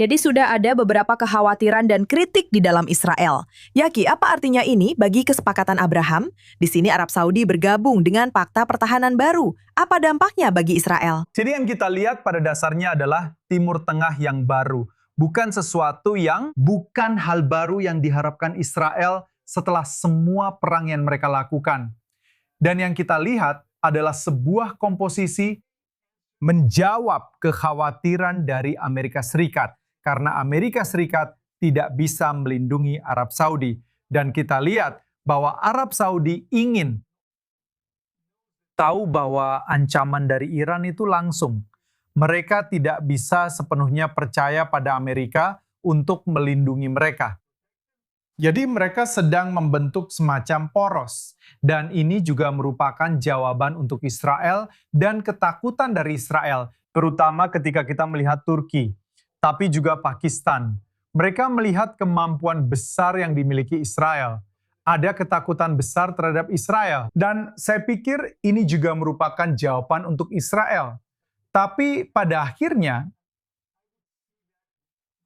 Jadi sudah ada beberapa kekhawatiran dan kritik di dalam Israel. Yaki, apa artinya ini bagi kesepakatan Abraham? Di sini Arab Saudi bergabung dengan Fakta Pertahanan baru. Apa dampaknya bagi Israel? Jadi yang kita lihat pada dasarnya adalah Timur Tengah yang baru. Bukan hal baru yang diharapkan Israel setelah semua perang yang mereka lakukan. Dan yang kita lihat adalah sebuah komposisi menjawab kekhawatiran dari Amerika Serikat. Karena Amerika Serikat tidak bisa melindungi Arab Saudi. Dan kita lihat bahwa Arab Saudi ingin tahu bahwa ancaman dari Iran itu langsung. Mereka tidak bisa sepenuhnya percaya pada Amerika untuk melindungi mereka. Jadi mereka sedang membentuk semacam poros. Dan ini juga merupakan jawaban untuk Israel dan ketakutan dari Israel. Terutama ketika kita melihat Turki, tapi juga Pakistan. Mereka melihat kemampuan besar yang dimiliki Israel. Ada ketakutan besar terhadap Israel. Dan saya pikir ini juga merupakan jawaban untuk Israel. Tapi pada akhirnya,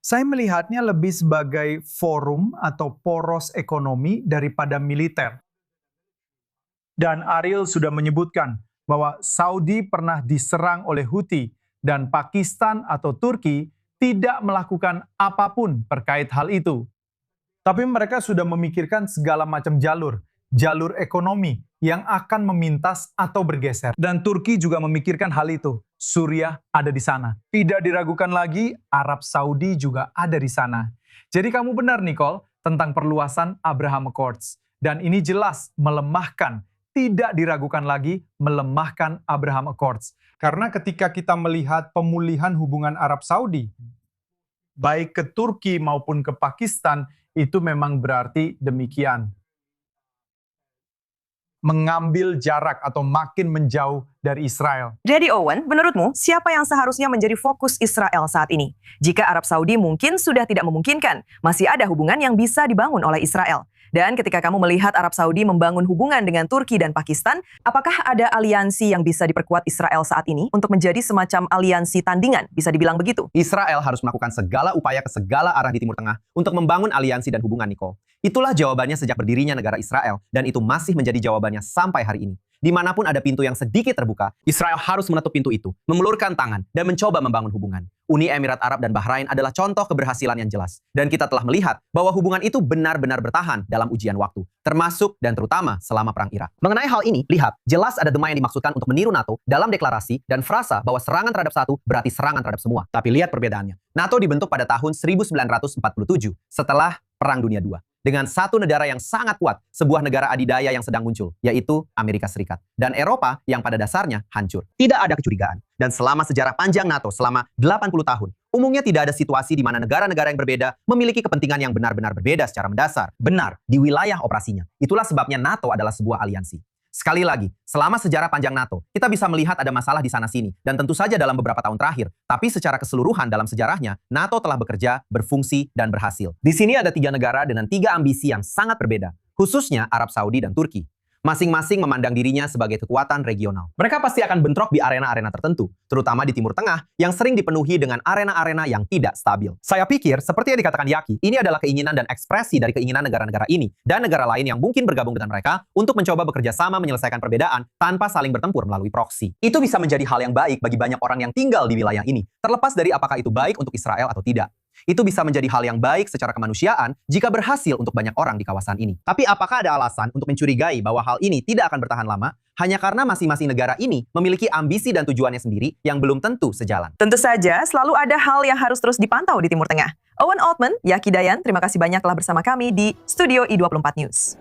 saya melihatnya lebih sebagai forum atau poros ekonomi daripada militer. Dan Ariel sudah menyebutkan bahwa Saudi pernah diserang oleh Houthi dan Pakistan atau Turki tidak melakukan apapun terkait hal itu. Tapi mereka sudah memikirkan segala macam jalur ekonomi yang akan memintas atau bergeser. Dan Turki juga memikirkan hal itu. Suriah ada di sana. Tidak diragukan lagi, Arab Saudi juga ada di sana. Jadi kamu benar, Nicole, tentang perluasan Abraham Accords. Dan ini jelas melemahkan, tidak diragukan lagi, melemahkan Abraham Accords. Karena ketika kita melihat pemulihan hubungan Arab Saudi, baik ke Turki maupun ke Pakistan, itu memang berarti demikian. Mengambil jarak atau makin menjauh dari Israel. Jadi Owen, menurutmu siapa yang seharusnya menjadi fokus Israel saat ini? Jika Arab Saudi mungkin sudah tidak memungkinkan, masih ada hubungan yang bisa dibangun oleh Israel. Dan ketika kamu melihat Arab Saudi membangun hubungan dengan Turki dan Pakistan, apakah ada aliansi yang bisa diperkuat Israel saat ini untuk menjadi semacam aliansi tandingan, bisa dibilang begitu? Israel harus melakukan segala upaya ke segala arah di Timur Tengah untuk membangun aliansi dan hubungan, Nicole. Itulah jawabannya sejak berdirinya negara Israel, dan itu masih menjadi jawabannya sampai hari ini. Dimanapun ada pintu yang sedikit terbuka, Israel harus menutup pintu itu, mengulurkan tangan, dan mencoba membangun hubungan. Uni Emirat Arab dan Bahrain adalah contoh keberhasilan yang jelas. Dan kita telah melihat bahwa hubungan itu benar-benar bertahan dalam ujian waktu, termasuk dan terutama selama Perang Irak. Mengenai hal ini, lihat, jelas ada dema yang dimaksudkan untuk meniru NATO dalam deklarasi dan frasa bahwa serangan terhadap satu berarti serangan terhadap semua. Tapi lihat perbedaannya. NATO dibentuk pada tahun 1947 setelah Perang Dunia II. Dengan satu negara yang sangat kuat, sebuah negara adidaya yang sedang muncul, yaitu Amerika Serikat. Dan Eropa yang pada dasarnya hancur. Tidak ada kecurigaan. Dan selama sejarah panjang NATO selama 80 tahun, umumnya tidak ada situasi di mana negara-negara yang berbeda memiliki kepentingan yang benar-benar berbeda secara mendasar. Benar, di wilayah operasinya. Itulah sebabnya NATO adalah sebuah aliansi. Sekali lagi, selama sejarah panjang NATO, kita bisa melihat ada masalah di sana-sini, dan tentu saja dalam beberapa tahun terakhir. Tapi secara keseluruhan dalam sejarahnya, NATO telah bekerja, berfungsi, dan berhasil. Di sini ada 3 negara dengan 3 ambisi yang sangat berbeda, khususnya Arab Saudi dan Turki. Masing-masing memandang dirinya sebagai kekuatan regional. Mereka pasti akan bentrok di arena-arena tertentu, terutama di Timur Tengah yang sering dipenuhi dengan arena-arena yang tidak stabil. Saya pikir, seperti yang dikatakan Yaki, ini adalah keinginan dan ekspresi dari keinginan negara-negara ini dan negara lain yang mungkin bergabung dengan mereka untuk mencoba bekerja sama menyelesaikan perbedaan tanpa saling bertempur melalui proksi. Itu bisa menjadi hal yang baik bagi banyak orang yang tinggal di wilayah ini, terlepas dari apakah itu baik untuk Israel atau tidak. Itu bisa menjadi hal yang baik secara kemanusiaan jika berhasil untuk banyak orang di kawasan ini. Tapi apakah ada alasan untuk mencurigai bahwa hal ini tidak akan bertahan lama hanya karena masing-masing negara ini memiliki ambisi dan tujuannya sendiri yang belum tentu sejalan? Tentu saja, selalu ada hal yang harus terus dipantau di Timur Tengah. Owen Altman, Yaki Dayan, terima kasih banyak telah bersama kami di Studio I24 News.